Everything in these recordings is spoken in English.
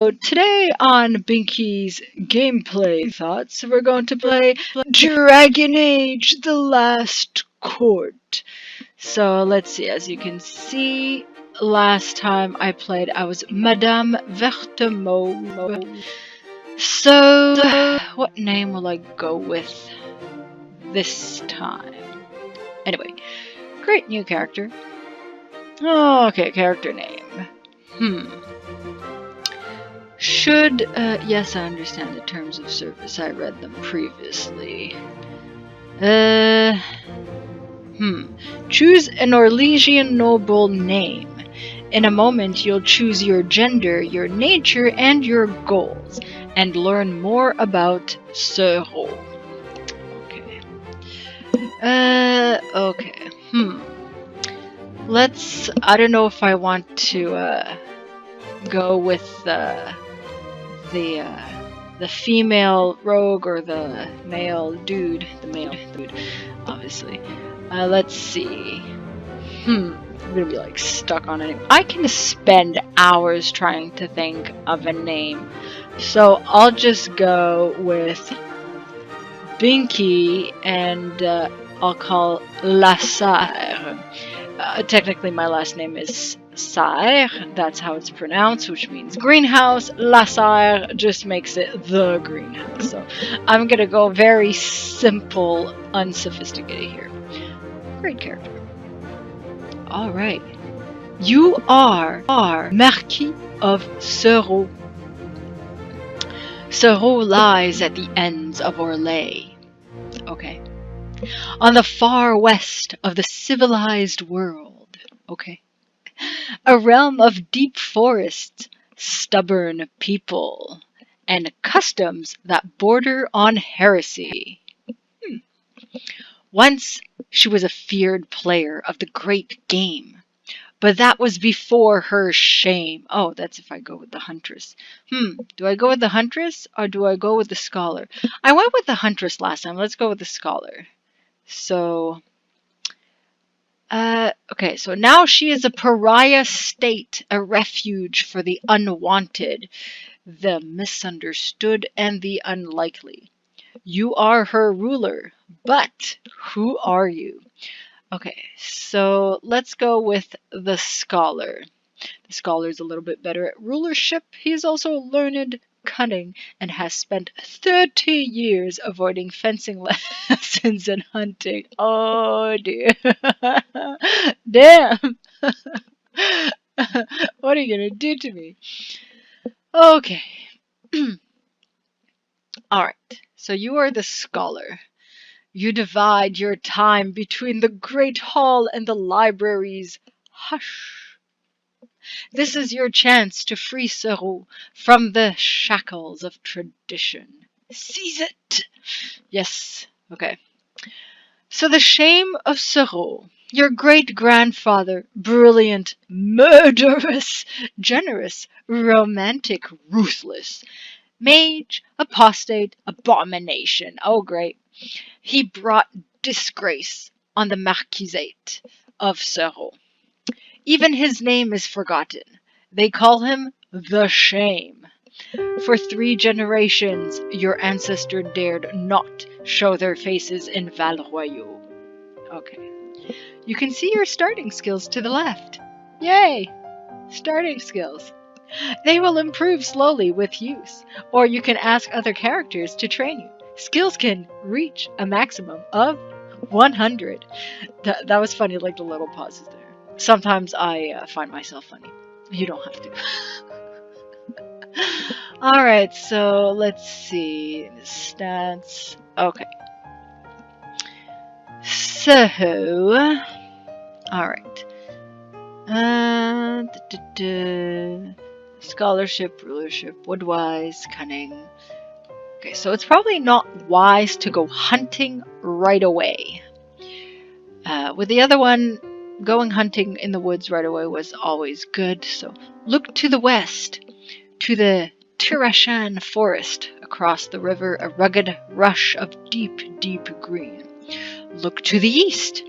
So today on Binky's gameplay thoughts, we're going to play Dragon Age: The Last Court. So let's see, as you can see, last time I played, I was Madame Vertemaux. So, what name will I go with this time? Anyway, great new character. Oh, okay, character name. Yes, I understand the terms of service. I read them previously. Choose an Orlesian noble name. In a moment, you'll choose your gender, your nature, and your goals, and learn more about Serault. Okay. I don't know if I want to, go with, the female rogue or the male dude. The male dude, obviously. Let's see. I'm gonna be like stuck on it. I can spend hours trying to think of a name. So I'll just go with Binky and I'll call LaSerre. Technically my last name is Serre, that's how it's pronounced, which means greenhouse. LaSerre just makes it the greenhouse. So I'm gonna go very simple, unsophisticated here. Great character. Alright. You are Marquis of Serault. Serault lies at the ends of Orlais. Okay. On the far west of the civilized world. Okay. A realm of deep forests, stubborn people, and customs that border on heresy. Once she was a feared player of the great game, but that was before her shame. Oh, that's if I go with the Huntress. Do I go with the Huntress or do I go with the Scholar? I went with the Huntress last time. Let's go with the Scholar. So, okay, so now she is a pariah state, a refuge for the unwanted, the misunderstood, and the unlikely. You are her ruler, but who are you? Okay, so let's go with the Scholar. The Scholar is a little bit better at rulership. He is also learned, cunning, and has spent 30 years avoiding fencing lessons and hunting. Oh dear. Damn. What are you gonna do to me? Okay. Alright, so you are the Scholar. You divide your time between the Great Hall and the libraries. Hush. This is your chance to free Serault from the shackles of tradition. Seize it! Yes, okay. So the shame of Serault, your great-grandfather, brilliant, murderous, generous, romantic, ruthless, mage, apostate, abomination. Oh, great. He brought disgrace on the Marquisate of Serault. Even his name is forgotten. They call him the Shame. For 3 generations, your ancestor dared not show their faces in Val-Royaux. Okay. You can see your starting skills to the left. Yay! Starting skills. They will improve slowly with use, or you can ask other characters to train you. Skills can reach a maximum of 100. That was funny, like the little pauses there. Sometimes I find myself funny. You don't have to. Alright, so let's see. Stats. Okay. So, alright. Scholarship, rulership, woodwise, cunning. Okay, so it's probably not wise to go hunting right away. With the other one, going hunting in the woods right away was always good, so look to the west, to the Narration forest across the river, a rugged rush of deep, deep green. Look to the east,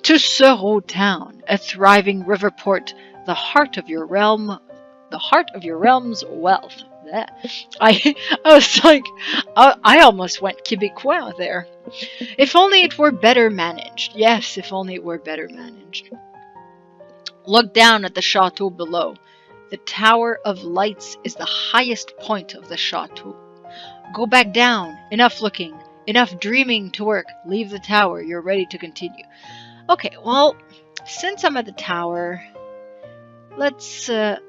to Serault town, a thriving river port, the heart of your realm the heart of your realm's wealth. Yeah. I was like, I almost went Quebecois there. If only it were better managed. Yes, if only it were better managed. Look down at the chateau below. The Tower of Lights is the highest point of the chateau. Go back down. Enough looking. Enough dreaming to work. Leave the tower. You're ready to continue. Okay, well, since I'm at the tower, let's, I'll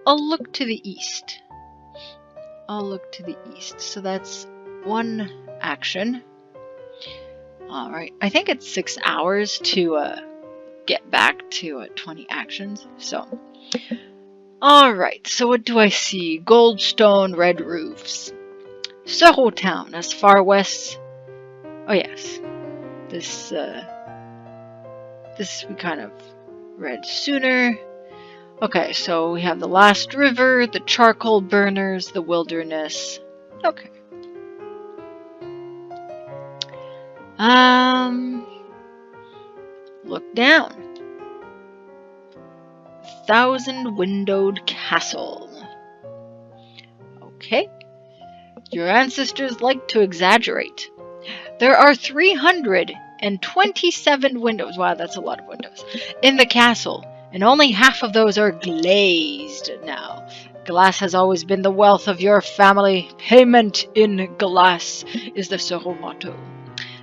look to the east. I'll look to the east. So that's one action. Alright, I think it's 6 hours to get back to 20 actions. So, alright, so what do I see? Goldstone, red roofs. Serault town, as far west. Oh yes, this we kind of read sooner. Okay, so we have the last river, the charcoal burners, the wilderness. Okay. Look down. 1,000-windowed castle. Okay. Your ancestors like to exaggerate. There are 327 windows. Wow, that's a lot of windows. In the castle, and only half of those are glazed now. Glass has always been the wealth of your family. Payment in glass is the Serault motto.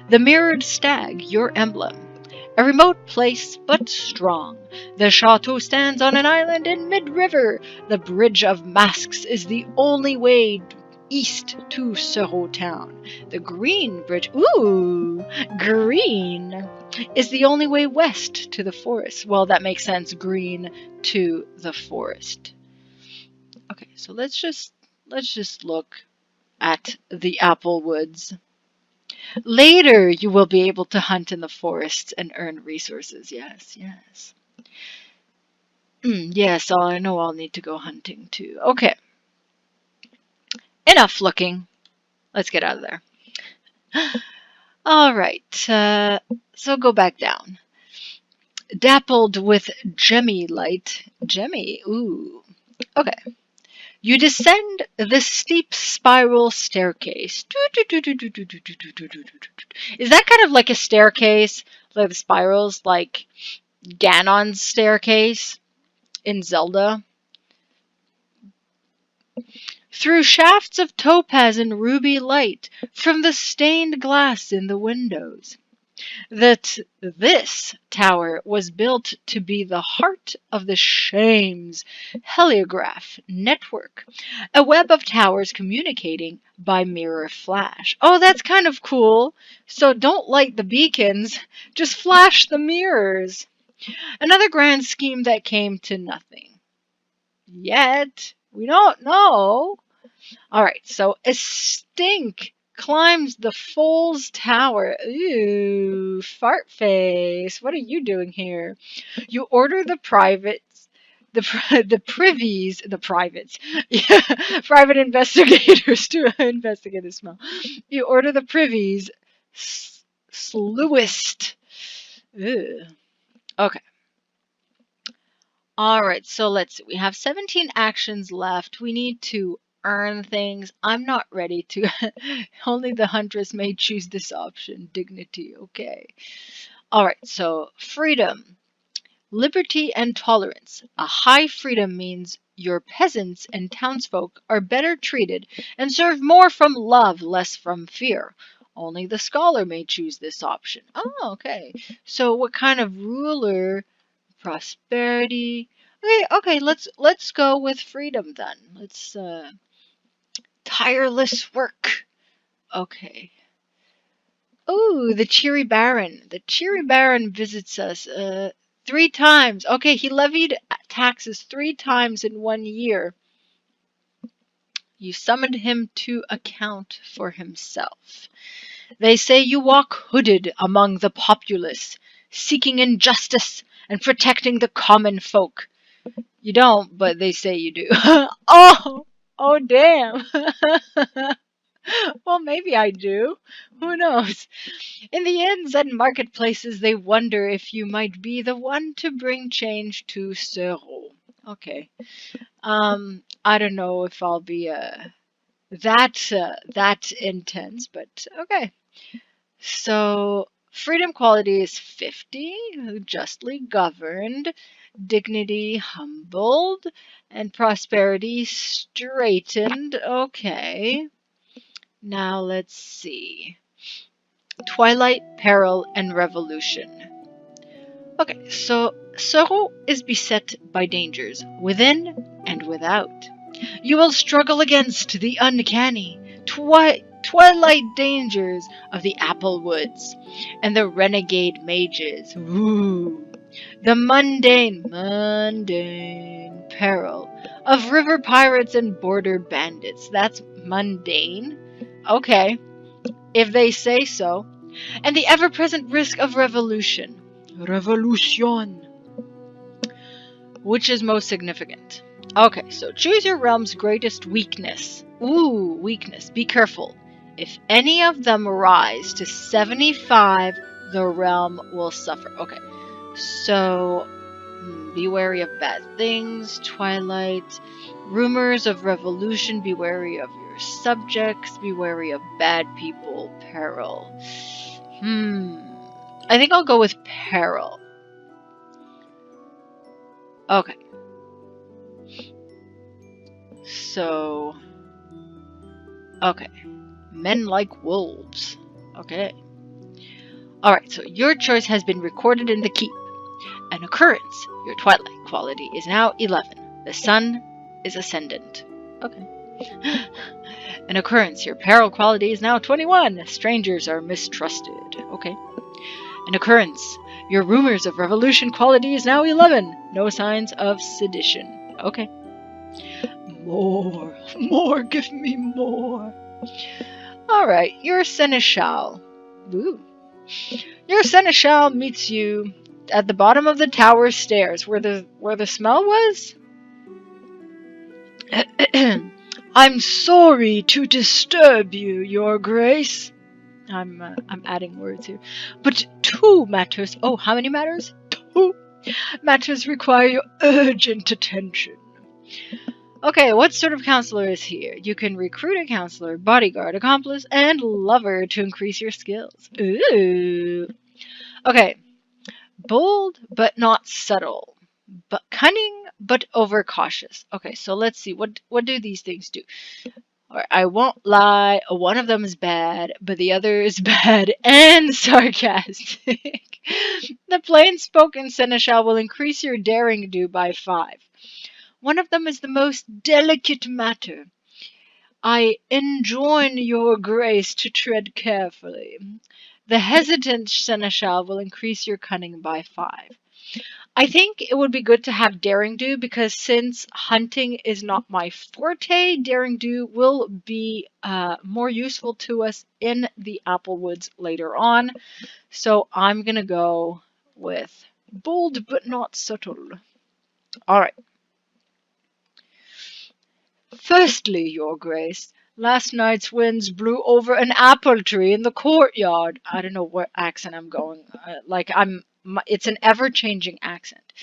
The mirrored stag, your emblem. A remote place, but strong. The chateau stands on an island in mid-river. The Bridge of Masks is the only way east to Serault town. The Green Bridge, ooh, green, is the only way west to the forest. Well, that makes sense, green to the forest. Okay, so let's just look at the apple woods. Later, you will be able to hunt in the forests and earn resources. Yes, yes. Yes, I know I'll need to go hunting too. Okay. Enough looking. Let's get out of there. Alright, so go back down. Dappled with gemmy light. Gemmy, ooh. Okay. You descend the steep spiral staircase. Is that kind of like a staircase? Like the spirals? Like Ganon's staircase in Zelda? Through shafts of topaz and ruby light from the stained glass in the windows. That this tower was built to be the heart of the Shames heliograph network, a web of towers communicating by mirror flash. Oh, that's kind of cool. So don't light the beacons, just flash the mirrors. Another grand scheme that came to nothing. Yet, we don't know. Alright, so a stink climbs the Foals Tower. Ooh, fart face. What are you doing here? You order the privates, the privies, the privates, yeah, private investigators to investigate the smell. You order the privies, slewest. Ooh. Okay. Alright, so let's see. We have 17 actions left. We need to earn things. I'm not ready to. Only the huntress may choose this option. Dignity, okay. Alright, so freedom, liberty, and tolerance. A high freedom means your peasants and townsfolk are better treated and serve more from love, less from fear. Only the scholar may choose this option. Oh, okay. So what kind of ruler? Prosperity. Okay, let's go with freedom then. Let's tireless work. Okay. Oh, the cheery baron. The cheery baron visits us 3 times. Okay, he levied taxes 3 times in 1 year. You summoned him to account for himself. They say you walk hooded among the populace, seeking injustice and protecting the common folk. You don't, but they say you do. Oh damn. Well, maybe I do. Who knows? In the inns and marketplaces, they wonder if you might be the one to bring change to Serault. Okay. I don't know if I'll be that intense, but okay. So freedom quality is 50, justly governed, dignity humbled, and prosperity straightened. Okay. Now let's see. Twilight, peril, and revolution. Okay, so Serault is beset by dangers within and without. You will struggle against the uncanny, twilight dangers of the apple woods and the renegade mages. Ooh. The mundane peril of river pirates and border bandits. That's mundane. Okay, if they say so. And the ever-present risk of revolution. Revolution. Which is most significant? Okay, so choose your realm's greatest weakness. Ooh, weakness. Be careful. If any of them rise to 75, the realm will suffer. Okay, so be wary of bad things, Twilight. Rumors of revolution, be wary of your subjects, be wary of bad people, peril. I think I'll go with peril. Okay. So, okay. Men like wolves. Okay. Alright, so your choice has been recorded in the keep. An occurrence. Your twilight quality is now 11. The sun is ascendant. Okay. An occurrence. Your peril quality is now 21. Strangers are mistrusted. Okay. An occurrence. Your rumors of revolution quality is now 11. No signs of sedition. Okay. More, give me more. Alright, your seneschal. Ooh. Your seneschal meets you at the bottom of the tower stairs where the smell was. I'm sorry to disturb you, your grace. I'm adding words here. But 2 matters. Oh, how many matters? 2 matters require your urgent attention. Okay, what sort of counselor is here? You can recruit a counselor, bodyguard, accomplice, and lover to increase your skills. Ooh. Okay. Bold but not subtle. But cunning but overcautious. Okay, so let's see. What do these things do? Or I won't lie, one of them is bad, but the other is bad and sarcastic. The plain-spoken seneschal will increase your daring do by 5. One of them is the most delicate matter. I enjoin your grace to tread carefully. The hesitant seneschal will increase your cunning by 5. I think it would be good to have daring do because since hunting is not my forte, daring do will be more useful to us in the Applewoods later on. So I'm going to go with bold but not subtle. Alright. Firstly, your grace, last night's winds blew over an apple tree in the courtyard. I don't know what accent I'm going. It's an ever-changing accent.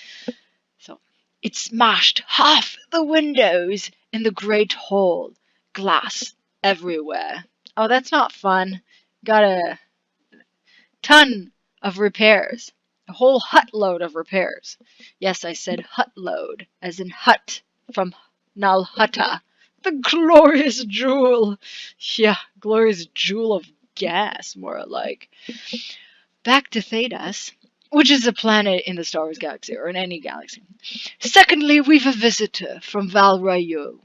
So, it smashed half the windows in the great hall. Glass everywhere. Oh, that's not fun. Got a ton of repairs. A whole hut load of repairs. Yes, I said hut load, as in hut from Nalhutta. The glorious jewel. Yeah, glorious jewel of gas, more like. Back to Thedas, which is a planet in the Star Wars galaxy, or in any galaxy. Secondly, we've a visitor from Val Rayo.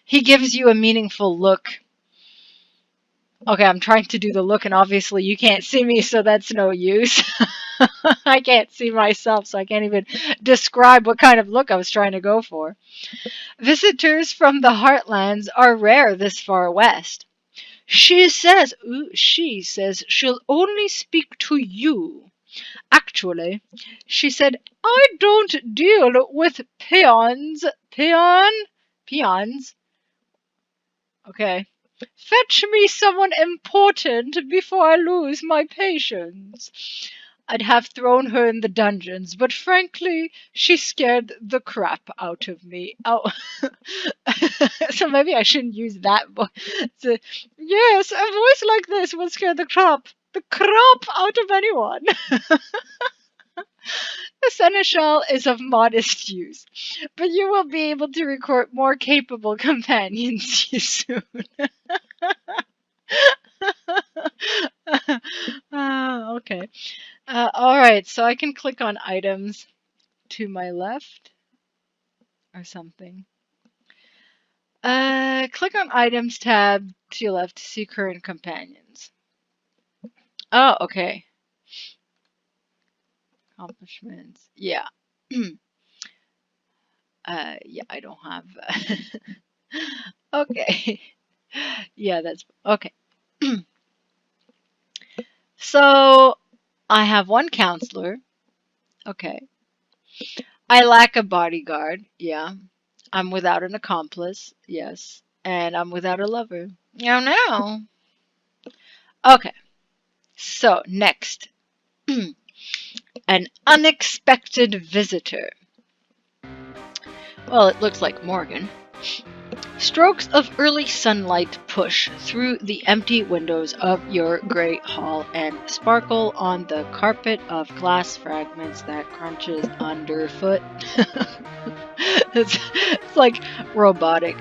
He gives you a meaningful look. Okay, I'm trying to do the look, and obviously you can't see me, so that's no use. I can't see myself, so I can't even describe what kind of look I was trying to go for. Visitors from the Heartlands are rare this far west. She says she'll only speak to you. Actually, she said, I don't deal with peons. Peons? Okay. Fetch me someone important before I lose my patience. I'd have thrown her in the dungeons, but frankly, she scared the crap out of me. Oh, so maybe I shouldn't use that voice. Yes, a voice like this will scare the crap out of anyone. The seneschal is of modest use, but you will be able to recruit more capable companions soon. Okay. Alright, so I can click on items to my left or something. Click on items tab to your left to see current companions. Oh, okay. Accomplishments. Yeah. Yeah, I don't have. Okay. Yeah, that's okay. So I have one counselor. Okay. I lack a bodyguard. Yeah. I'm without an accomplice. Yes. And I'm without a lover. Oh no. Okay. So next. An unexpected visitor. Well, it looks like Morgan. Strokes of early sunlight push through the empty windows of your grey hall and sparkle on the carpet of glass fragments that crunches underfoot. It's like robotic.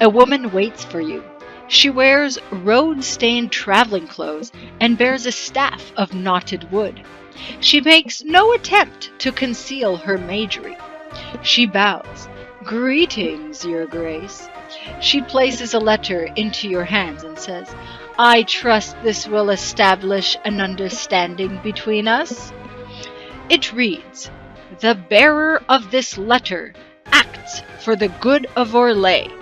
A woman waits for you. She wears road-stained traveling clothes and bears a staff of knotted wood. She makes no attempt to conceal her magery. She bows. Greetings, Your Grace. She places a letter into your hands and says, I trust this will establish an understanding between us. It reads, The bearer of this letter acts for the good of Orlais.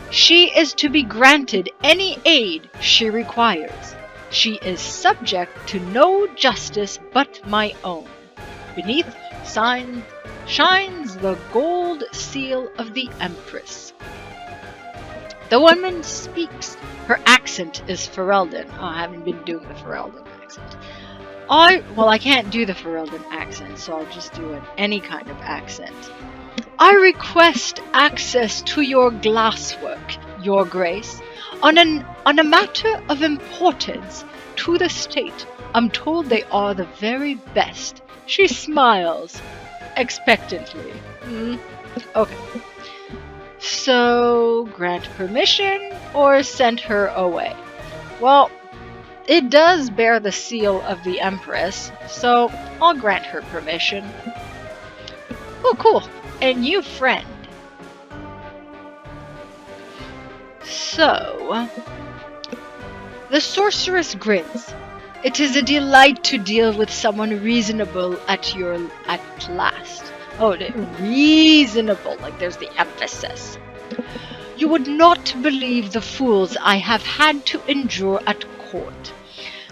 She is to be granted any aid she requires. She is subject to no justice but my own. Beneath shines the gold seal of the Empress. The woman speaks. Her accent is Ferelden. Oh, I haven't been doing the Ferelden accent. I can't do the Ferelden accent, so I'll just do any kind of accent. I request access to your glasswork, Your Grace, on a matter of importance to the state. I'm told they are the very best. She smiles expectantly. Okay. So, grant permission or send her away? Well, it does bear the seal of the Empress, so I'll grant her permission. Oh, cool. A new friend. So, the sorceress grins. It is a delight to deal with someone reasonable at last. Oh, reasonable, like there's the emphasis. You would not believe the fools I have had to endure at court.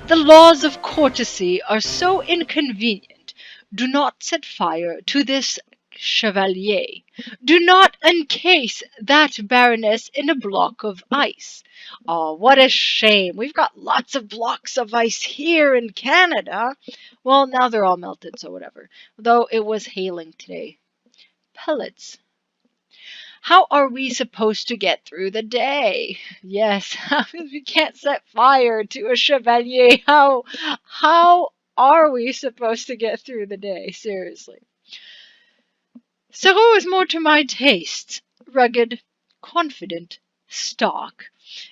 The laws of courtesy are so inconvenient. Do not set fire to this chevalier. Do not encase that baroness in a block of ice. Oh, what a shame. We've got lots of blocks of ice here in Canada. Well, now they're all melted, so whatever. Though it was hailing today. Pellets. How are we supposed to get through the day? Yes, we can't set fire to a chevalier. How are we supposed to get through the day? Seriously. Serault is more to my taste. Rugged, confident, stark,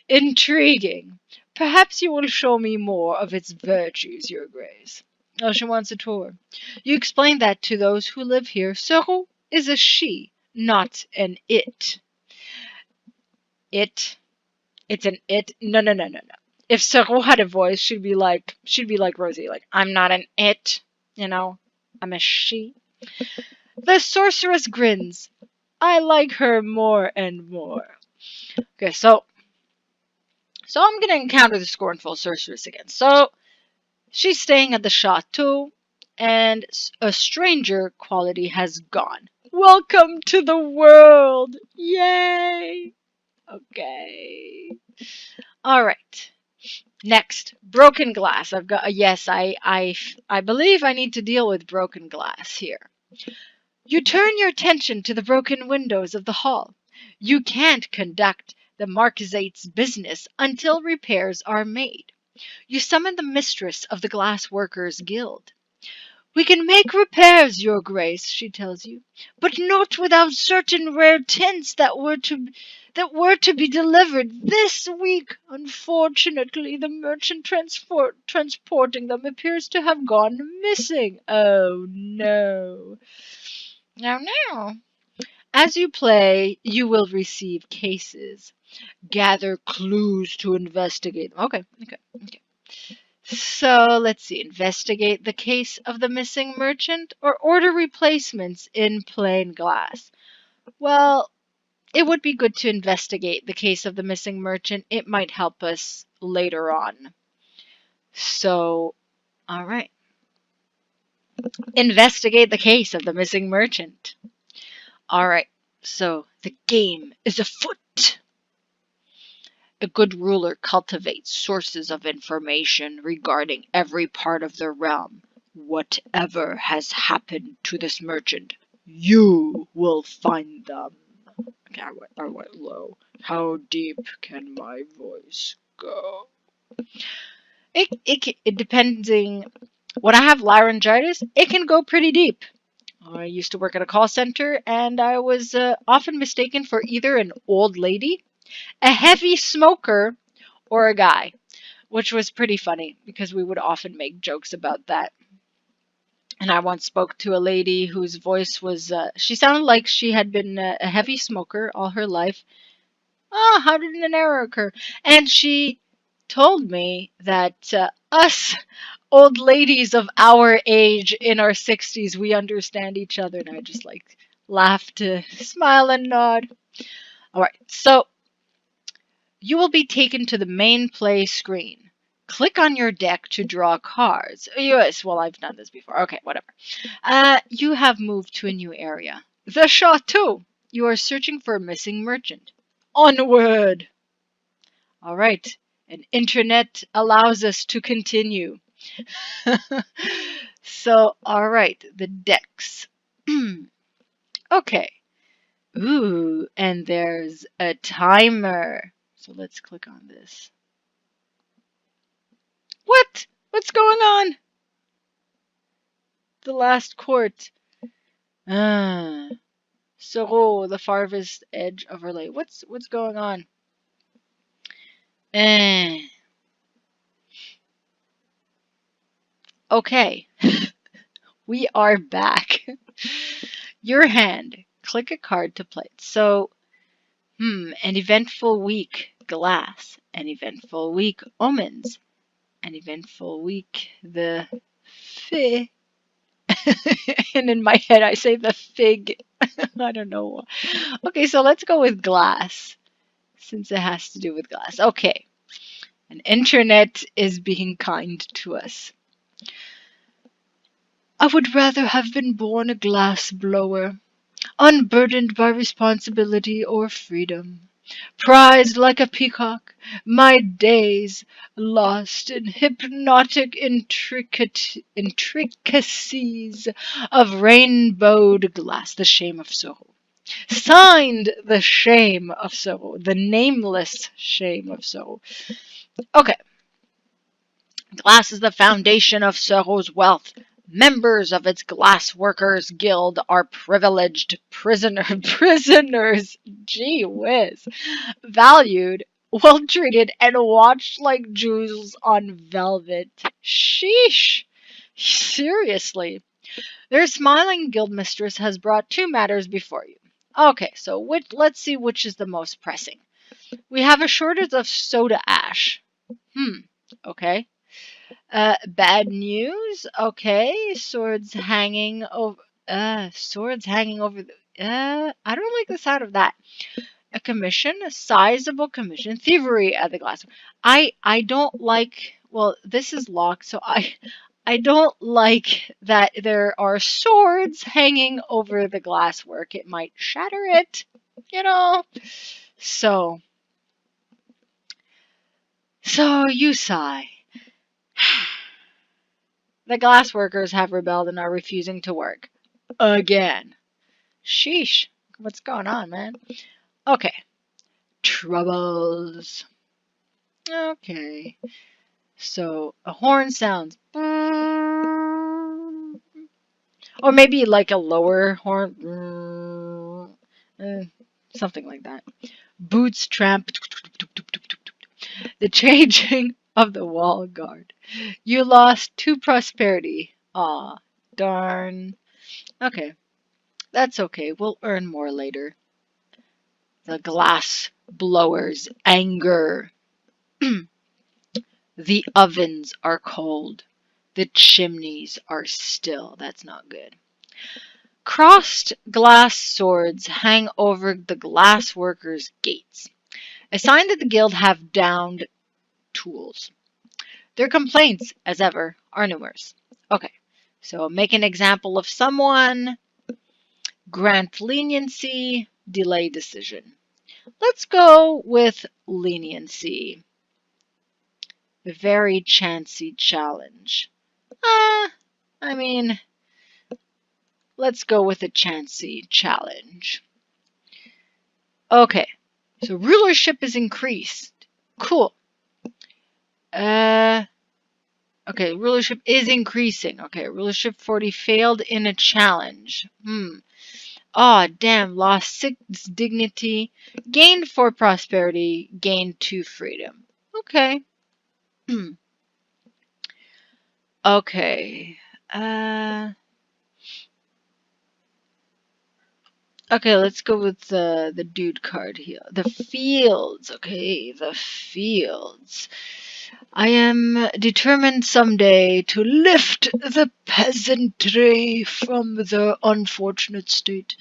intriguing. Perhaps you will show me more of its virtues, Your Grace. Oh, she wants a tour. You explain that to those who live here. Serault is a she, not an it. It? It's an it? No. If Serault had a voice, she'd be like Rosie, like, I'm not an it, I'm a she. The sorceress grins. I like her more and more. Okay, so I'm gonna encounter the scornful sorceress again. So she's staying at the chateau, and a stranger quality has gone. Welcome to the world! Yay! Okay. All right. Next, broken glass. I've got yes, I believe I need to deal with broken glass here. You turn your attention to the broken windows of the hall. You can't conduct the Marquisate's business until repairs are made. You summon the mistress of the Glass Workers Guild. We can make repairs, Your Grace, she tells you, but not without certain rare tints that were to be delivered this week. Unfortunately, the merchant transporting them appears to have gone missing. Oh no. Now. As you play, you will receive cases. Gather clues to investigate. Okay. So let's see. Investigate the case of the missing merchant or order replacements in plain glass. Well, it would be good to investigate the case of the missing merchant. It might help us later on. So, all right. Investigate the case of the missing merchant. All right. So, the game is afoot. A good ruler cultivates sources of information regarding every part of the realm. Whatever has happened to this merchant, you will find them. Okay, I went low. How deep can my voice go? It depending. When I have laryngitis, it can go pretty deep. I used to work at a call center, and I was often mistaken for either an old lady, a heavy smoker, or a guy, which was pretty funny because we would often make jokes about that. And I once spoke to a lady whose voice was, she sounded like she had been a heavy smoker all her life. Ah, how did an error occur? And she told me that us old ladies of our age in our 60s, we understand each other. And I just like laughed, smile, and nod. All right, so you will be taken to the main play screen. Click on your deck to draw cards. Yes, well, I've done this before. Okay, whatever. You have moved to a new area. The chateau. You are searching for a missing merchant. Onward! All right. And internet allows us to continue. So, all right, the decks. Okay. Ooh, and there's a timer. So let's click on this. What? What's going on? The last court. Serault, the farthest edge overlay. What's going on? Okay. We are back. Your hand. Click a card to play it. So, an eventful week, glass. An eventful week, omens. An eventful week, the fig. And in my head, I say the fig. I don't know. Okay, so let's go with glass, since it has to do with glass. Okay. And internet is being kind to us. I would rather have been born a glass blower, unburdened by responsibility or freedom, prized like a peacock, my days lost in hypnotic intricacies of rainbowed glass. The shame of Serault. Signed, the shame of Serault, the nameless shame of Serault. Okay. Glass is the foundation of Serault's wealth. Members of its Glass Workers Guild are privileged prisoners, gee whiz, valued, well treated, and watched like jewels on velvet. Sheesh. Seriously. Their smiling guildmistress has brought two matters before you. Okay, so let's see which is the most pressing. We have a shortage of soda ash. Okay. Bad news. Okay, swords hanging over. Swords hanging over the. I don't like the sound of that. A commission, a sizable commission, thievery at the glass. I don't like. Well, this is locked, so I don't like that there are swords hanging over the glasswork. It might shatter it, you know. So So you sigh. The glass workers have rebelled and are refusing to work. Again. Sheesh. What's going on, man? Okay. Troubles. Okay. So a horn sounds. Or maybe like a lower horn. Something like that. Boots tramp. The changing of the wall guard. You lost 2 prosperity. Aw, darn. Okay, that's okay. We'll earn more later. The glass blower's anger. The ovens are cold. The chimneys are still. That's not good. Crossed glass swords hang over the glass workers' gates, a sign that the guild have downed tools. Their complaints, as ever, are numerous. Okay, so make an example of someone, grant leniency, delay decision. Let's go with leniency. The very chancy challenge. I mean, let's go with a chancy challenge. Okay, so rulership is increased. Cool. Okay, rulership is increasing. Okay, rulership 40 failed in a challenge. Aw, damn, lost 6 dignity, gained 4 prosperity, gained 2 freedom. Okay. Okay. Okay, let's go with the dude card here. The fields. Okay, the fields. I am determined someday to lift the peasantry from their unfortunate state,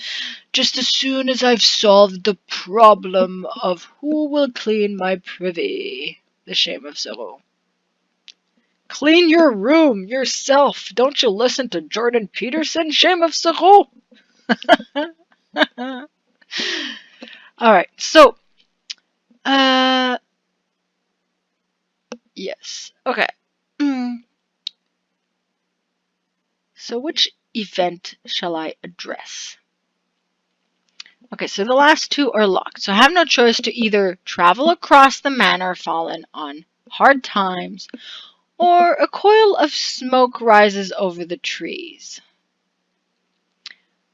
just as soon as I've solved the problem of who will clean my privy. The shame of Serault. Clean your room yourself. Don't you listen to Jordan Peterson? Shame of Serault. Alright, so, yes, okay. So which event shall I address? Okay, so the last 2 are locked. So I have no choice to either travel across the manor fallen on hard times, or a coil of smoke rises over the trees.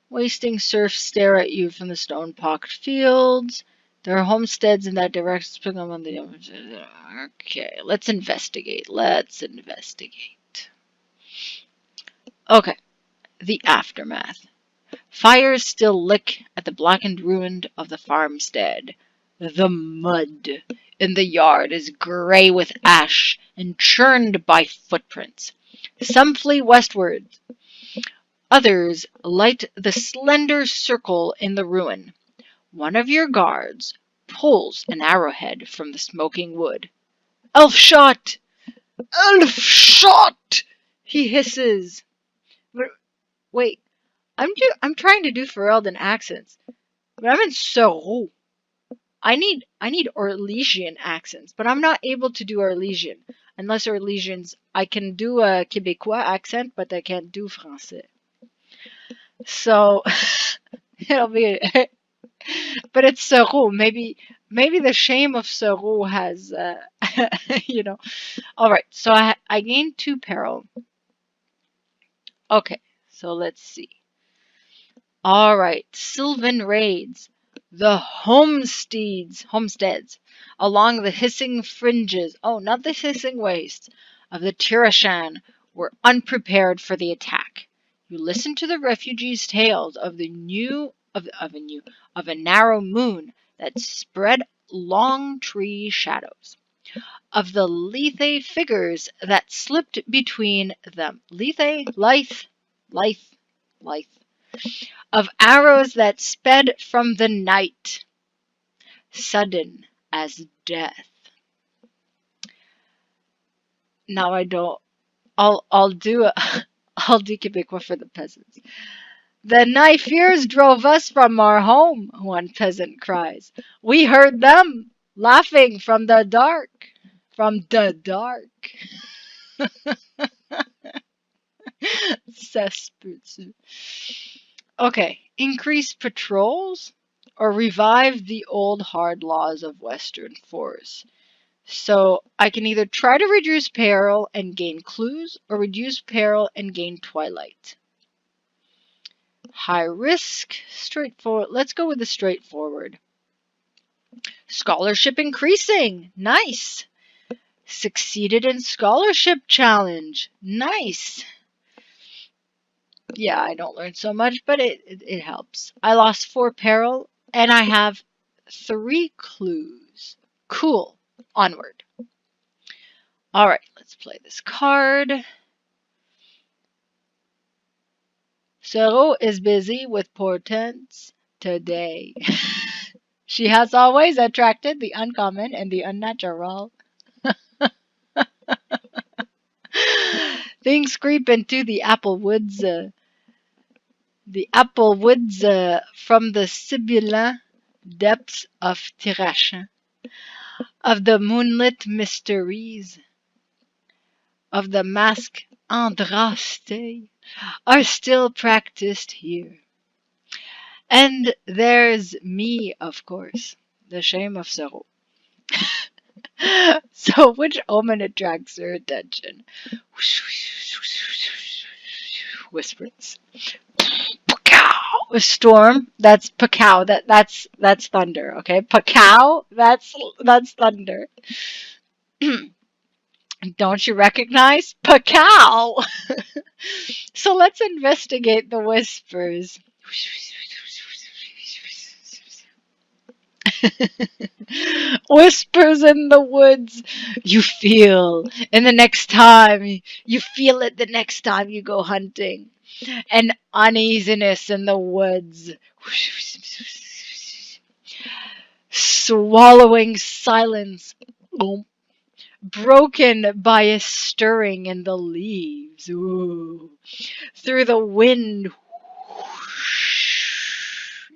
Wasting serfs stare at you from the stone-pocked fields. There are homesteads in that direction. Okay, let's investigate. Okay, the aftermath. Fires still lick at the blackened ruin of the farmstead. The mud in the yard is gray with ash and churned by footprints. Some flee westward. Others light the slender circle in the ruin. One of your guards pulls an arrowhead from the smoking wood. Elf shot! Elf shot! He hisses. Wait, I'm trying to do Ferelden accents, but I'm in Serault. I need Orlesian accents, but I'm not able to do Orlesian unless Orlesians. I can do a Québécois accent, but I can't do Français. So it'll be, but it's Serault. Maybe the shame of Serault has, All right, so I gained 2 peril. Okay, so let's see. All right, Sylvan raids. The homesteads along the hissing fringes, not the hissing wastes, of the Tirashan were unprepared for the attack. You listen to the refugees' tales of a narrow moon that spread long tree shadows, of the lithe figures that slipped between them. Lithe, of arrows that sped from the night, sudden as death. Now I'll do Québécois for the peasants. The knife-ears drove us from our home, one peasant cries. We heard them laughing from the dark. from the dark. Cesspitz. Okay, increase patrols or revive the old hard laws of Western forests. So I can either try to reduce peril and gain clues, or reduce peril and gain twilight. High risk, straightforward. Let's go with the straightforward. Scholarship increasing. Nice. Succeeded in scholarship challenge. Nice. Yeah, I don't learn so much, but it helps. I lost 4 peril, and I have 3 clues. Cool. Onward. Alright, let's play this card. Serault is busy with portents today. She has always attracted the uncommon and the unnatural. Things creep into the apple woods. From the sibilant depths of Narration, of the moonlit mysteries, of the mask Andraste, are still practiced here. And there's me, of course, the shame of Serault. So, which omen attracts her attention? Whispers. A storm. That's pacow. That's thunder. Okay, pacow. That's thunder. Don't you recognize pacow? So let's investigate the whispers. Whispers in the woods. You feel, and the next time you feel it, the next time you go hunting, an uneasiness in the woods. Swallowing silence, broken by a stirring in the leaves. Ooh. Through the wind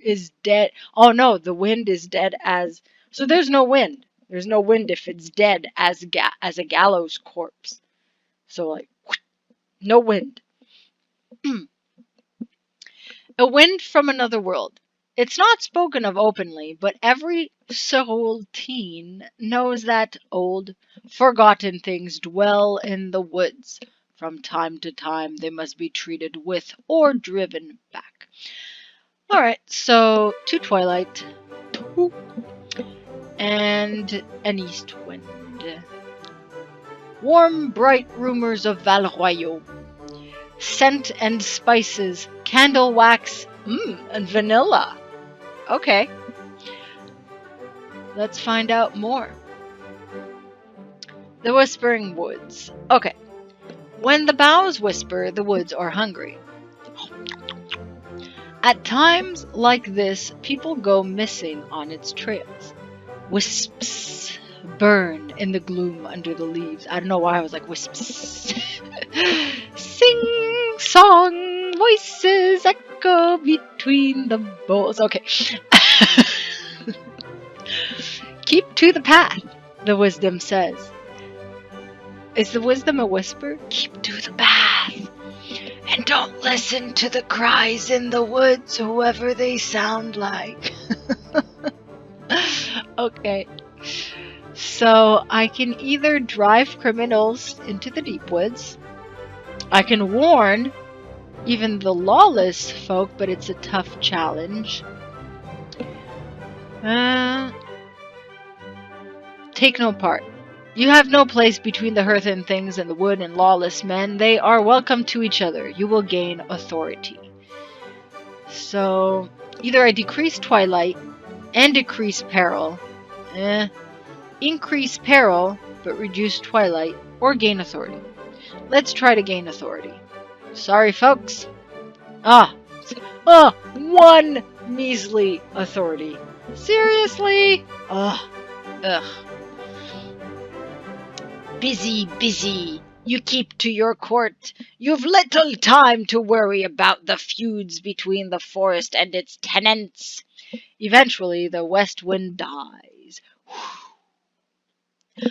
is dead. Oh no, the wind is dead as. So there's no wind. There's no wind if it's dead as a gallows corpse. So like, no wind. A wind from another world. It's not spoken of openly, but every Seraultine knows that old, forgotten things dwell in the woods. From time to time, they must be treated with or driven back. Alright, so 2 twilight, 2, and an east wind. Warm, bright rumors of Valroyaux. Scent and spices, candle wax, and vanilla. Okay. Let's find out more. The Whispering Woods. Okay. When the boughs whisper, the woods are hungry. At times like this, people go missing on its trails. Wisps burn in the gloom under the leaves. I don't know why I was like wisps. Sing song voices echo between the boughs. Okay. Keep to the path, the wisdom says. Is the wisdom a whisper? Keep to the path. And don't listen to the cries in the woods, whoever they sound like. Okay. So I can either drive criminals into the deep woods. I can warn even the lawless folk, but it's a tough challenge. Take no part. You have no place between the hearthen things and the wood and lawless men. They are welcome to each other. You will gain authority. So, either I decrease twilight and decrease peril. Increase peril, but reduce twilight, or gain authority. Let's try to gain authority. Sorry, folks. 1 measly authority. Seriously? Ugh. Busy. You keep to your court. You've little time to worry about the feuds between the forest and its tenants. Eventually, the west wind dies.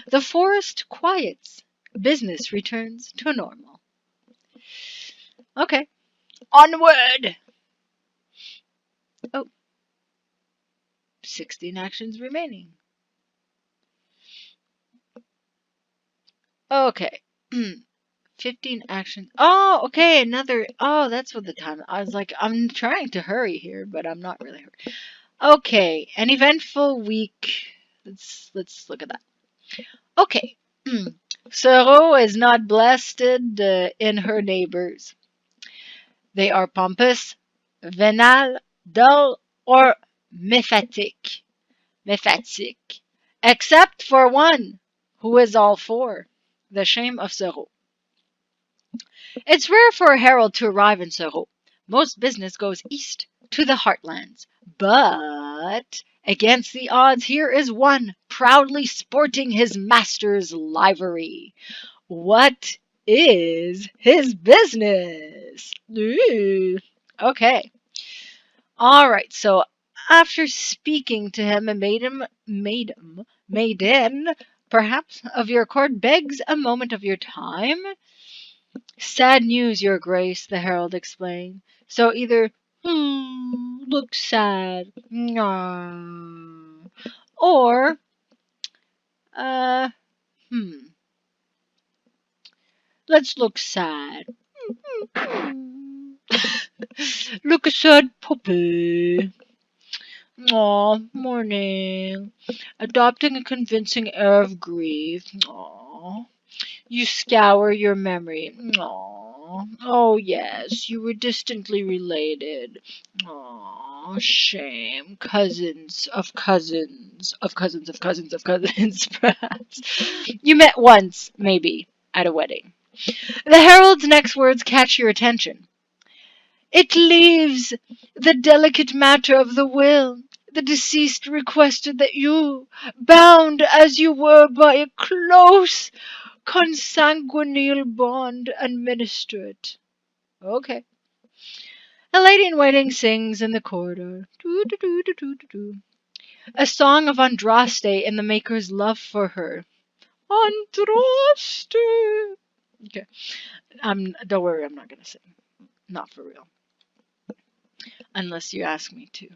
The forest quiets. Business returns to normal. Okay. Onward! Oh, 16 actions remaining. Okay. 15 actions. Oh, okay, another. Oh, that's what the time. I was like, I'm trying to hurry here, but I'm not really hurry. Okay, an eventful week. Let's look at that. Okay. Serault is not blessed in her neighbors. They are pompous, venal, dull, or mephatic. Mephatic. Except for one, who is all four. The shame of Serault. It's rare for a herald to arrive in Serault. Most business goes east, to the heartlands. But against the odds, here is one, proudly sporting his master's livery. What is his business? Ooh. Okay. All right. So after speaking to him, a maiden, perhaps of your court begs a moment of your time. Sad news, your grace, the herald explained. So either look sad, or uh, hmm, let's look sad. Look a sad puppy. Aw, mourning. Adopting a convincing air of grief. Aw. You scour your memory. Aw. Oh, yes, you were distantly related. Aw, shame. Cousins of cousins of cousins of cousins of cousins, perhaps. You met once, maybe, at a wedding. The herald's next words catch your attention. It leaves the delicate matter of the will. The deceased requested that you, bound as you were by a close consanguineal bond, administer it. Okay. A lady in waiting sings in the corridor. Doo-doo-doo-doo-doo-doo. A song of Andraste and the maker's love for her. Andraste! Okay. Don't worry, I'm not gonna sing. Not for real. Unless you ask me to.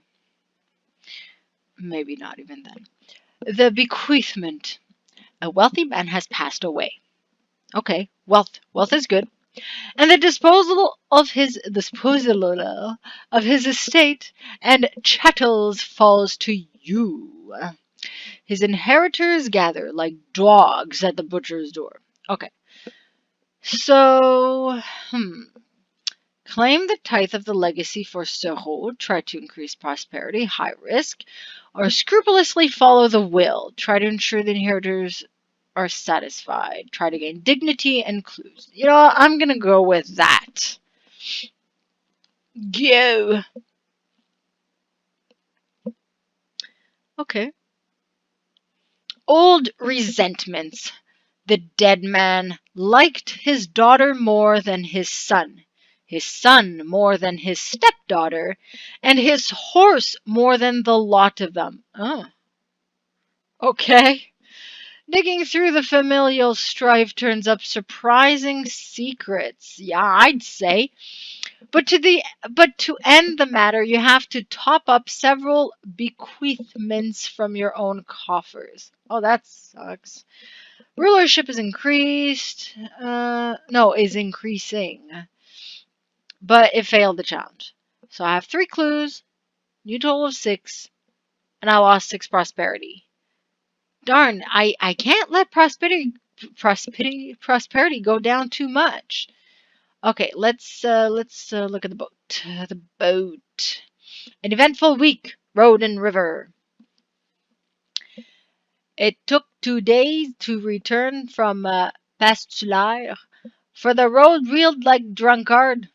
Maybe not even then. The bequeathment. A wealthy man has passed away. Okay, wealth. Wealth is good. And the disposal of his estate and chattels falls to you. His inheritors gather like dogs at the butcher's door. Okay. So, claim the tithe of the legacy for Serault, try to increase prosperity, high risk, or scrupulously follow the will, try to ensure the inheritors are satisfied, try to gain dignity and clues. You know, I'm gonna go with that. Go! Okay. Old resentments. The dead man liked his daughter more than his son more than his stepdaughter, and his horse more than the lot of them. Oh, okay. Digging through the familial strife turns up surprising secrets. Yeah, I'd say. But to end the matter, you have to top up several bequeathments from your own coffers. Oh, that sucks. Rulership is increased. No, is increasing. But it failed the challenge. So I have 3 clues, new total of 6, and I lost 6 prosperity. Darn, I can't let prosperity go down too much. Okay, let's look at the boat. The boat. An eventful week, road and river. It took 2 days to return from Pastulaire, for the road reeled like drunkard.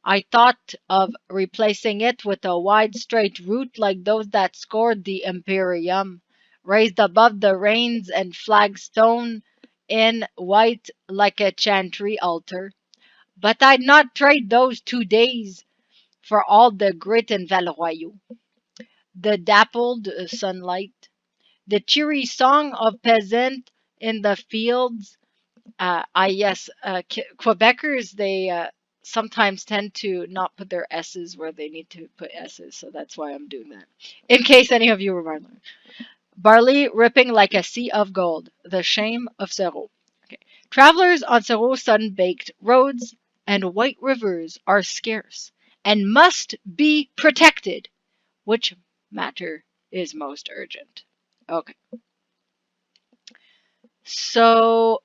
I thought of replacing it with a wide straight route like those that scored the Imperium, raised above the rains and flagstone in white like a chantry altar. But I'd not trade those 2 days for all the grit and Valroyaux, the dappled sunlight, the cheery song of peasant in the fields. Quebecers, they sometimes tend to not put their S's where they need to put S's, so that's why I'm doing that. In case any of you were wondering. Barley ripping like a sea of gold. The shame of Serault. Okay. Travelers on Serault's sun-baked roads and white rivers are scarce and must be protected. Which matter is most urgent? Okay. So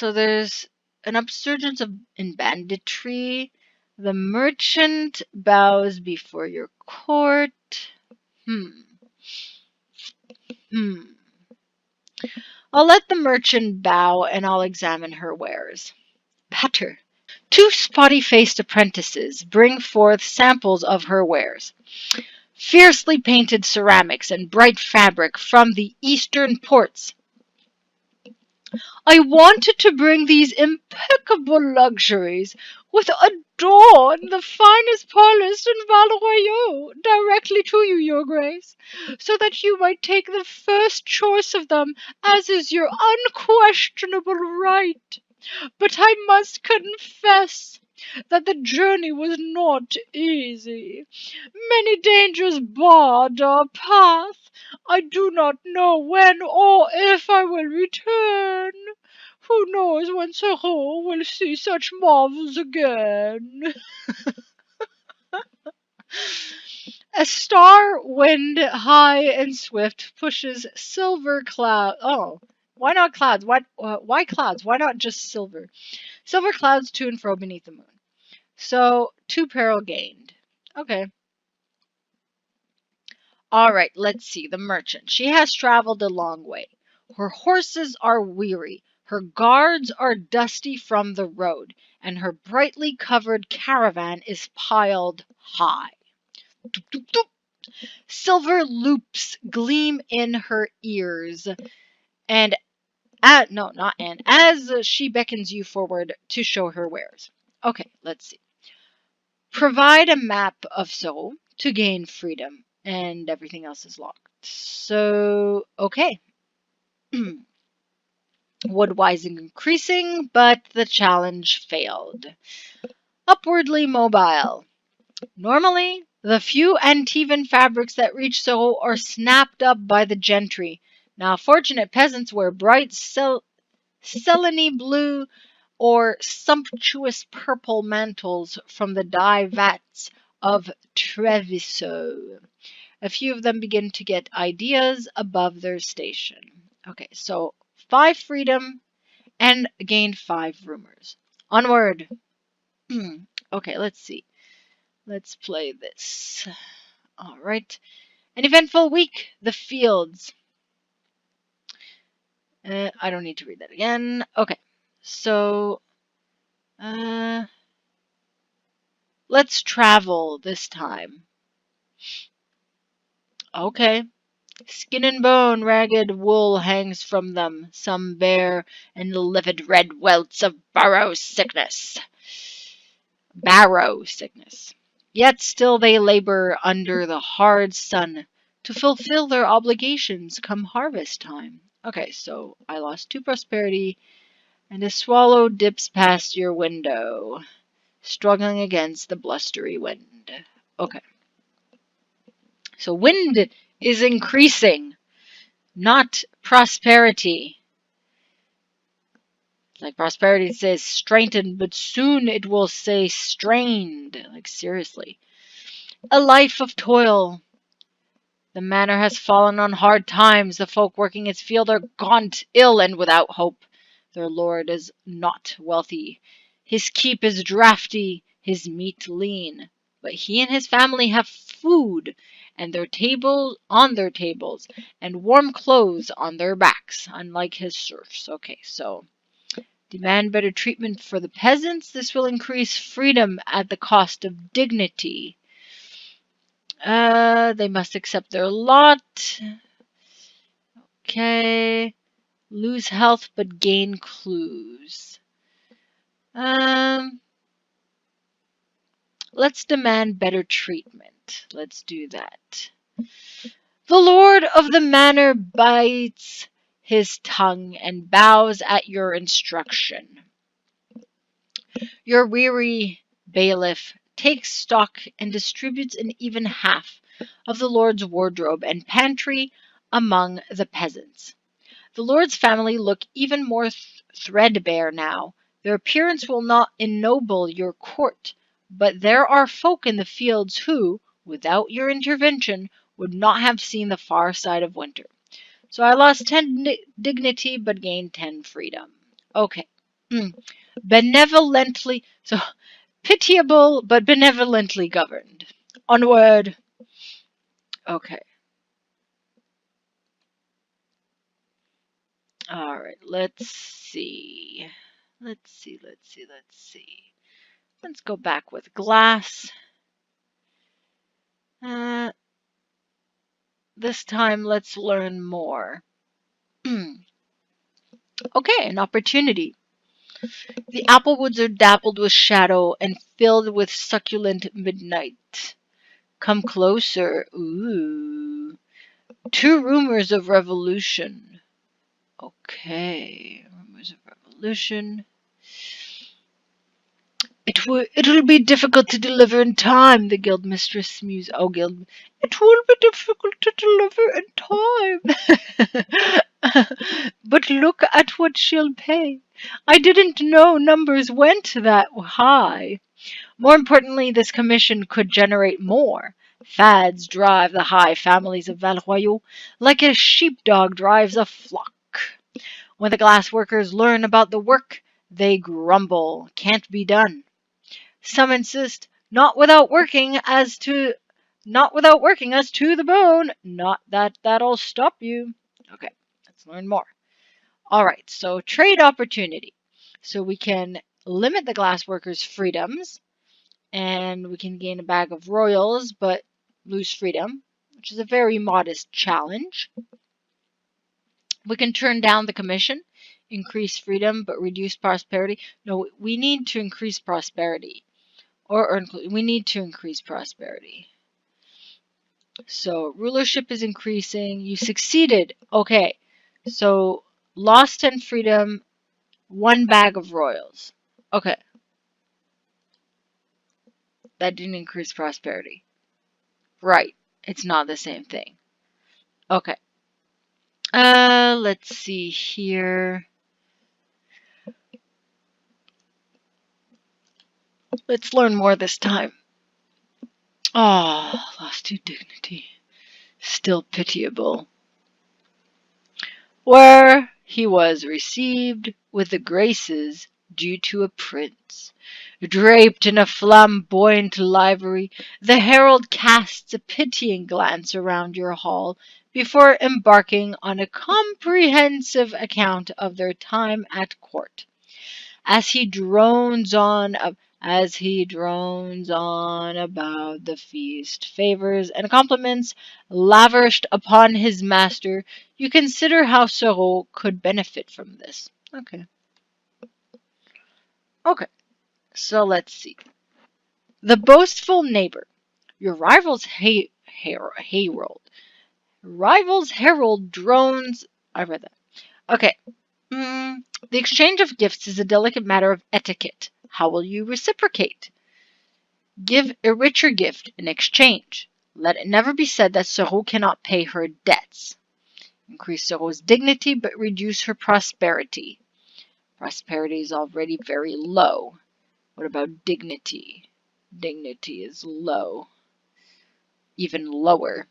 there's an upsurgence in banditry. The merchant bows before your court. Hmm. I'll let the merchant bow and I'll examine her wares. Patter. Two spotty-faced apprentices bring forth samples of her wares. Fiercely painted ceramics and bright fabric from the eastern ports. I wanted to bring these impeccable luxuries with adorn the finest parlors in Val directly to you, your grace, so that you might take the first choice of them, as is your unquestionable right. But I must confess that the journey was not easy. Many dangers barred our path. I do not know when or if I will return. Who knows when Serault will see such marvels again? A star wind high and swift pushes silver cloud. Oh, why not clouds? Why clouds? Why not just silver? Silver clouds to and fro beneath the moon. So, 2 peril gained. Okay. Alright, let's see. The merchant. She has traveled a long way. Her horses are weary. Her guards are dusty from the road. And her brightly covered caravan is piled high. Doop, doop, doop. Silver loops gleam in her ears. And as she beckons you forward to show her wares. Okay, let's see. Provide a map of Serault to gain freedom, and everything else is locked. So, okay. Woodwise increasing, but the challenge failed. Upwardly mobile. Normally, the few Antivan fabrics that reach Serault are snapped up by the gentry. Now, fortunate peasants wear bright Selene blue or sumptuous purple mantles from the dye vats of Treviso. A few of them begin to get ideas above their station. Okay, so 5 freedom and gained 5 rumors. Onward. Okay, let's see. Let's play this. All right. An eventful week. The fields. I don't need to read that again. Okay. So, let's travel this time. Okay. Skin and bone, ragged wool hangs from them, some bare and livid red welts of barrow sickness. Yet still they labor under the hard sun to fulfill their obligations come harvest time. Okay, so I lost 2 prosperity, and a swallow dips past your window, struggling against the blustery wind. Okay. So wind is increasing, not prosperity. Like prosperity says strengthened, but soon it will say strained. Like seriously. A life of toil. The manor has fallen on hard times. The folk working its field are gaunt, ill, and without hope. Their lord is not wealthy. His keep is draughty, his meat lean. But he and his family have food and on their tables, and warm clothes on their backs, unlike his serfs. Okay, so demand better treatment for the peasants. This will increase freedom at the cost of dignity. They must accept their lot. Okay. Lose health but gain clues. Let's demand better treatment. Let's do that. The lord of the manor bites his tongue and bows at your instruction. Your weary bailiff takes stock and distributes an even half of the Lord's wardrobe and pantry among the peasants. The Lord's family look even more threadbare now. Their appearance will not ennoble your court, but there are folk in the fields who, without your intervention, would not have seen the far side of winter. So I lost 10 dignity, but gained 10 freedom. Okay. Benevolently, so pitiable, but benevolently governed. Onward. Okay. All right. Let's see. Let's go back with glass. This time, let's learn more. Okay, an opportunity. The apple woods are dappled with shadow and filled with succulent midnight. Come closer. Ooh. 2 rumors of revolution. Okay, rumors of revolution. It will be difficult to deliver in time, the guild mistress mused. Oh, guild. It will be difficult to deliver in time. But look at what she'll pay. I didn't know numbers went that high. More importantly, this commission could generate more. Fads drive the high families of Valroyaux like a sheepdog drives a flock. When the glass workers learn about the work, they grumble. Can't be done. Some insist, not without working us to the bone. Not that that'll stop you. Okay, let's learn more. All right, so trade opportunity. So we can limit the glass workers' freedoms, and we can gain a bag of royals, but lose freedom, which is a very modest challenge. We can turn down the commission, increase freedom, but reduce prosperity. No, we need to increase prosperity. We need to increase prosperity. So rulership is increasing. You succeeded. Okay. So lost 10 freedom, 1 bag of royals. Okay. That didn't increase prosperity. Right. It's not the same thing. Okay. Let's see here. Let's learn more this time. Oh, lost 2 dignity. Still pitiable. Where he was received with the graces due to a prince. Draped in a flamboyant livery, the herald casts a pitying glance around your hall before embarking on a comprehensive account of their time at court. As he drones on about the feast, favors, and compliments lavished upon his master, you consider how Serault could benefit from this. Okay. So let's see. The boastful neighbor. Your rival's herald drones. I read that. Okay. The exchange of gifts is a delicate matter of etiquette. How will you reciprocate? Give a richer gift in exchange. Let it never be said that Serault cannot pay her debts. Increase Serault's dignity, but reduce her prosperity. Prosperity is already very low. What about dignity? Dignity is low. Even lower.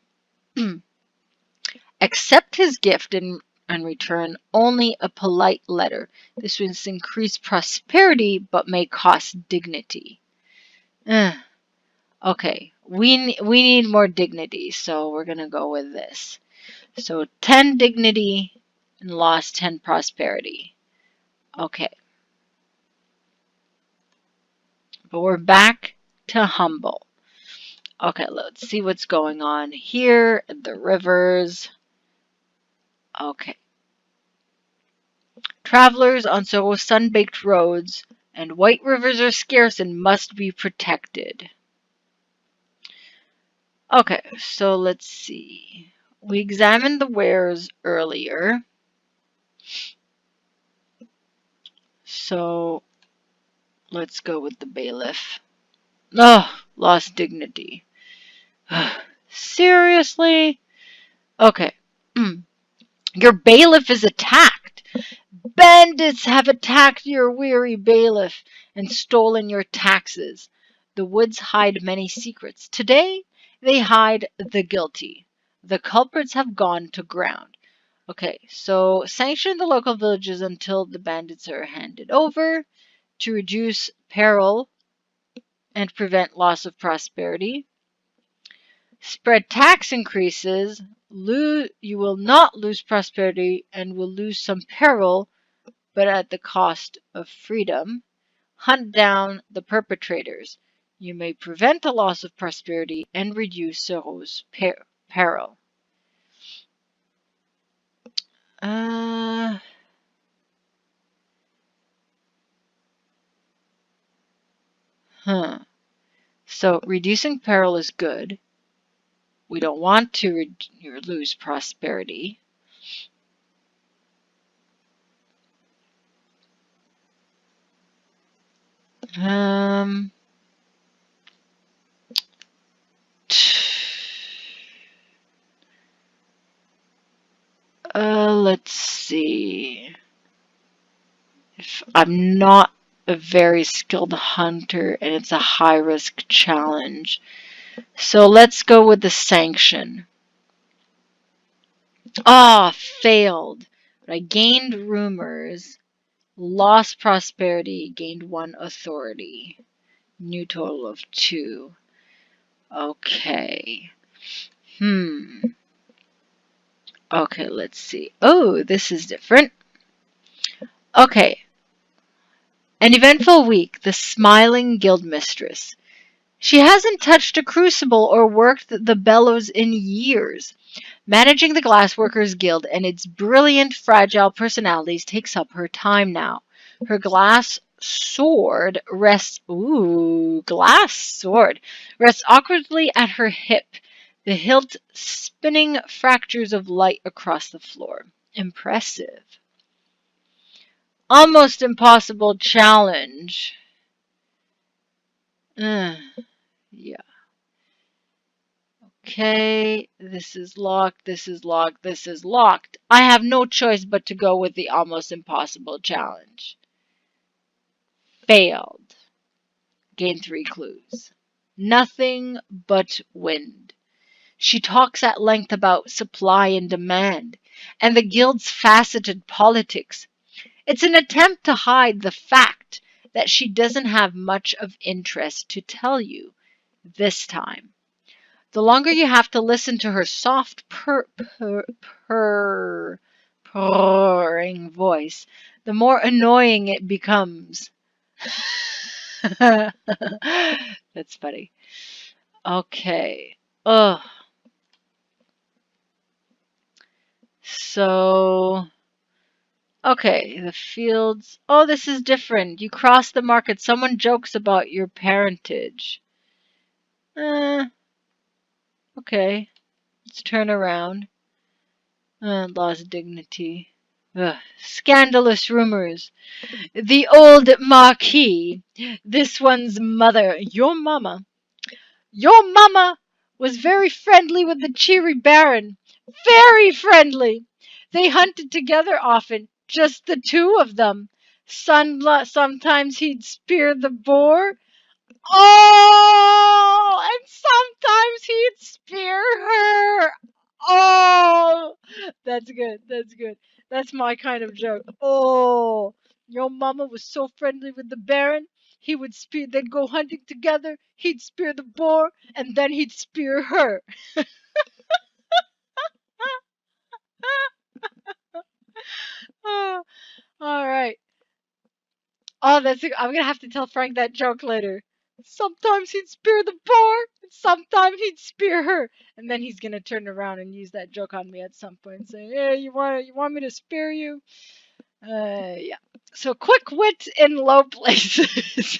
Accept his gift and return only a polite letter. This will increase prosperity, but may cost dignity. Okay, we need more dignity, so we're gonna go with this. So 10 dignity and lost 10 prosperity. Okay. But we're back to humble. Okay, let's see what's going on here. The rivers. Okay. Travelers on Serault's sun-baked roads and white rivers are scarce and must be protected. Okay, so let's see. We examined the wares earlier. So let's go with the bailiff. Oh, lost dignity. Seriously? Okay. Your bailiff is attacked. Bandits have attacked your weary bailiff and stolen your taxes. The woods hide many secrets. Today, they hide the guilty. The culprits have gone to ground. Okay, so sanction the local villages until the bandits are handed over to reduce peril and prevent loss of prosperity. Spread tax increases. You will not lose prosperity and will lose some peril, but at the cost of freedom. Hunt down the perpetrators. You may prevent the loss of prosperity and reduce Serault's peril. So reducing peril is good. We don't want to lose prosperity. Let's see. If I'm not a very skilled hunter and it's a high risk challenge. So let's go with the sanction. Failed. But I gained rumors, lost prosperity, gained 1 authority. New total of 2. Okay. Okay, let's see. Oh, this is different. Okay. An eventful week, the smiling guild mistress. She hasn't touched a crucible or worked the bellows in years. Managing the Glassworkers Guild and its brilliant, fragile personalities takes up her time now. Her glass sword rests awkwardly at her hip, the hilt spinning fractures of light across the floor. Impressive. Almost impossible challenge. Yeah. Okay, this is locked, this is locked, this is locked. I have no choice but to go with the almost impossible challenge. Failed. Gain 3 clues. Nothing but wind. She talks at length about supply and demand, and the guild's faceted politics. It's an attempt to hide the fact that she doesn't have much of interest to tell you this time. The longer you have to listen to her soft purring voice, the more annoying it becomes. That's funny. Okay. Ugh. So, okay, the fields. Oh, this is different. You cross the market. Someone jokes about your parentage. Okay. Let's turn around. Lost dignity. Scandalous rumors. The old Marquis, this one's mother, your mama, was very friendly with the cheery Baron. Very friendly. They hunted together often, just the 2 of them. Sometimes he'd spear the boar. Oh, and sometimes he'd spear her. Oh, that's good. That's good. That's my kind of joke. Oh, your mama was so friendly with the Baron. They'd go hunting together. He'd spear the boar, and then he'd spear her. Oh, all right. Oh, I'm gonna have to tell Frank that joke later. Sometimes he'd spear the boar, and sometimes he'd spear her, and then he's gonna turn around and use that joke on me at some point, and say, "Hey, you want me to spear you?" Yeah. So quick wit in low places.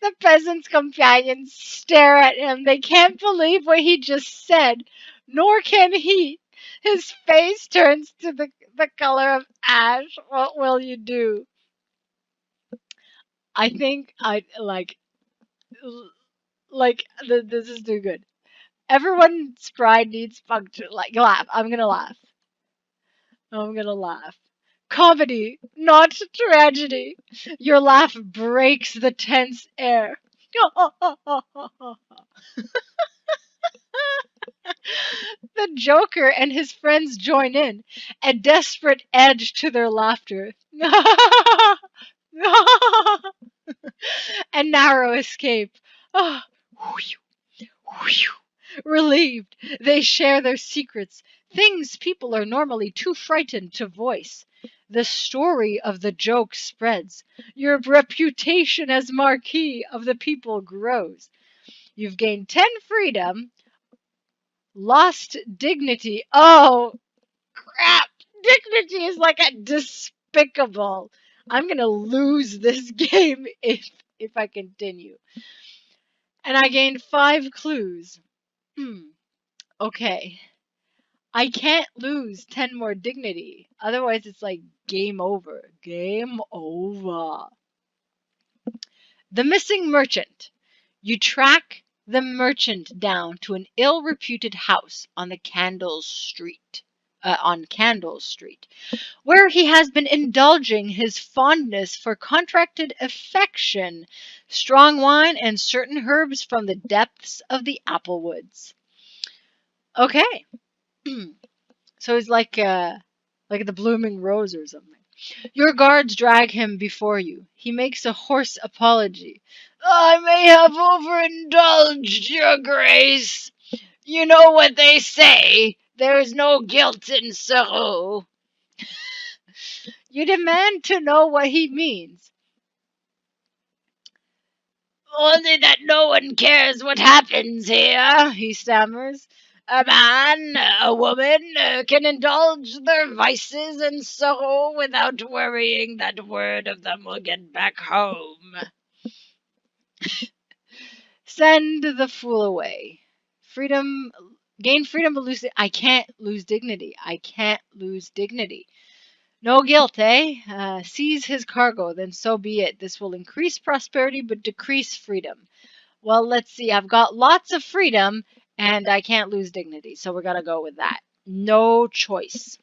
The peasant's companions stare at him. They can't believe what he just said, nor can he. His face turns to the color of ash. What will you do? I think I this is too good. Everyone's pride needs puncture. Like laugh. I'm gonna laugh. I'm gonna laugh. Comedy, not tragedy. Your laugh breaks the tense air. The Joker and his friends join in, a desperate edge to their laughter. A narrow escape. Ah, whew, whew. Relieved, they share their secrets, things people are normally too frightened to voice. The story of the joke spreads. Your reputation as Marquis of the People grows. You've gained 10 freedom, lost dignity. Oh, crap! Dignity is like a despicable. I'm gonna lose this game if I continue. And I gained 5 clues. Okay. I can't lose 10 more dignity. Otherwise, it's like game over. Game over. The missing merchant. You track the merchant down to an ill-reputed house on Candle Street, where he has been indulging his fondness for contracted affection, strong wine, and certain herbs from the depths of the apple woods. Okay. So he's like the blooming rose or something. Your guards drag him before you. He makes a hoarse apology. I may have overindulged, Your Grace. You know what they say. There is no guilt in Serault. You demand to know what he means. Only that no one cares what happens here, he stammers. A man, a woman can indulge their vices and sorrow without worrying that word of them will get back home. Send the fool away. Gain freedom, but lose. I can't lose dignity. I can't lose dignity. No guilt, eh? Seize his cargo, then so be it. This will increase prosperity but decrease freedom. Well, let's see. I've got lots of freedom and I can't lose dignity. So we're going to go with that. No choice.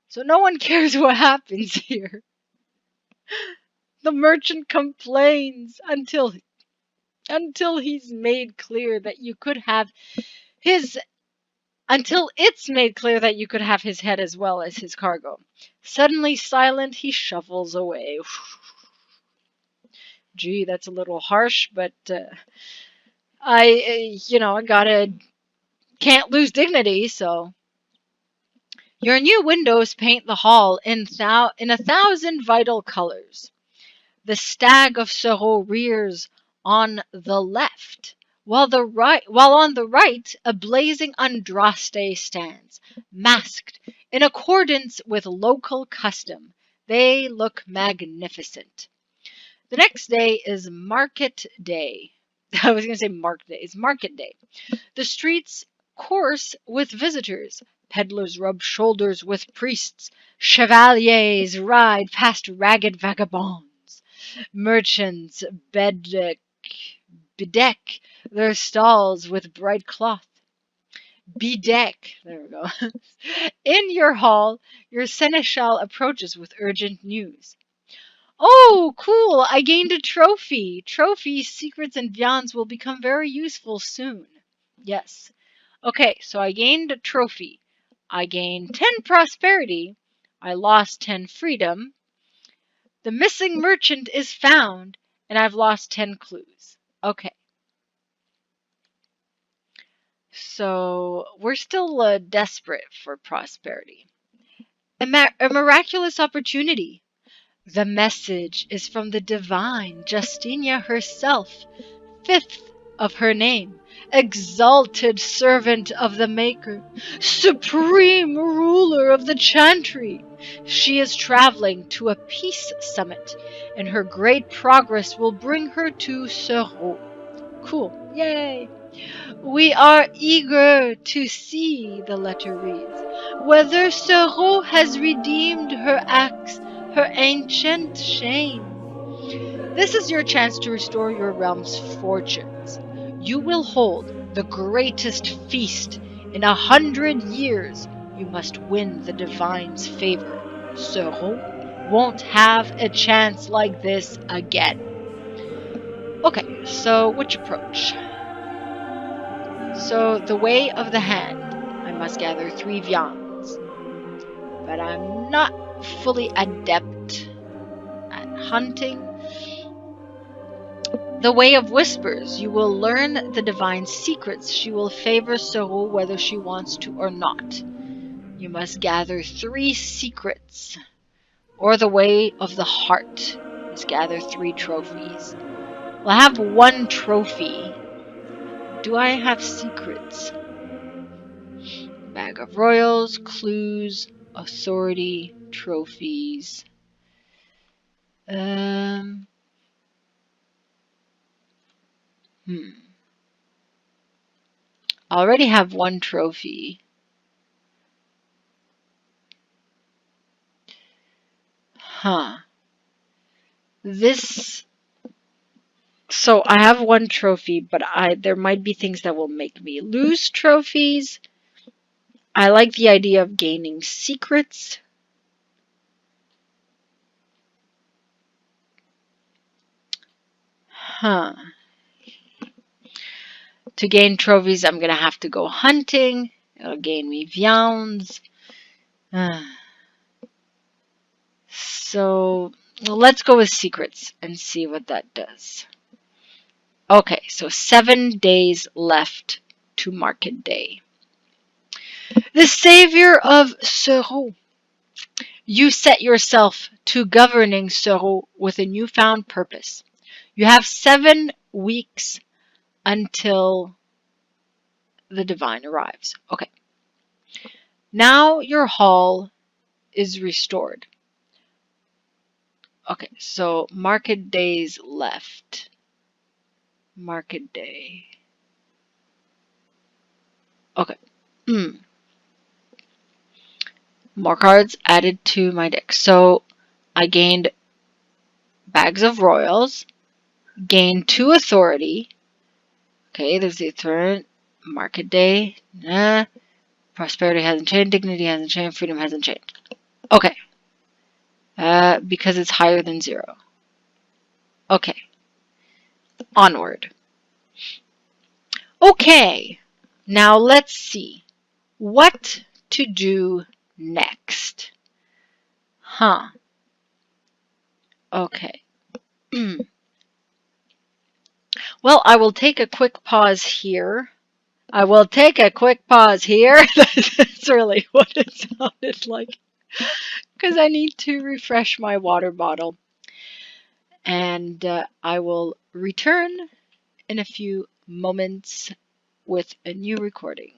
So no one cares what happens here. The merchant complains until he's made clear that you could have his until it's made clear that you could have his head as well as his cargo. Suddenly silent, he shuffles away. Gee, that's a little harsh, but I can't lose dignity, so. Your new windows paint the hall in 1,000 vital colors. The stag of Serault rears on the left, while on the right a blazing Andraste stands, masked in accordance with local custom. They look magnificent. The next day is market day. I was going to say market day. It's market day. The streets course with visitors. Peddlers rub shoulders with priests. Chevaliers ride past ragged vagabonds. Merchants bedeck their stalls with bright cloth. Bedeck. There we go. In your hall, your seneschal approaches with urgent news. Oh, cool! I gained a trophy. Trophies, secrets, and viands will become very useful soon. Yes. Okay, so I gained a trophy. I gained 10 prosperity. I lost 10 freedom. The missing merchant is found, and I've lost 10 clues. Okay. So we're still desperate for prosperity. A miraculous opportunity. The message is from the divine Justinia herself, 5th of her name, exalted servant of the Maker, supreme ruler of the Chantry. She is traveling to a peace summit, and her great progress will bring her to Serault. Cool. Yay! We are eager to see, the letter reads, whether Serault has redeemed her acts, her ancient shame. This is your chance to restore your realm's fortunes. You will hold the greatest feast in 100 years. You must win the divine's favor. Serault won't have a chance like this again. Okay, so which approach? So the way of the hand. I must gather 3 viands. But I'm not fully adept at hunting. The way of whispers. You will learn the divine secrets. She will favor Serault whether she wants to or not. You must gather 3 secrets. Or the way of the heart. You must gather 3 trophies. Well, I have 1 trophy. Do I have secrets? Bag of royals, clues, authority, trophies. I already have 1 trophy. So I have 1 trophy, but there might be things that will make me lose trophies. I like the idea of gaining secrets. To gain trophies, I'm gonna have to go hunting. It'll gain me viands. So let's go with secrets and see what that does. Okay, so 7 days left to market day. The savior of Serault. You set yourself to governing Serault with a newfound purpose. You have 7 weeks until the divine arrives. Okay. Now your hall is restored. Okay, so market days left. Market day. Okay. More cards added to my deck. So I gained bags of royals, gained 2 authority. Okay, there's the authority. Market day. Nah. Prosperity hasn't changed. Dignity hasn't changed. Freedom hasn't changed. Okay. Because it's higher than 0. Okay. Onward. Okay. Now let's see. What to do next? Okay. Well, I will take a quick pause here. That's really what it sounded like. Because I need to refresh my water bottle. And I will return in a few moments with a new recording.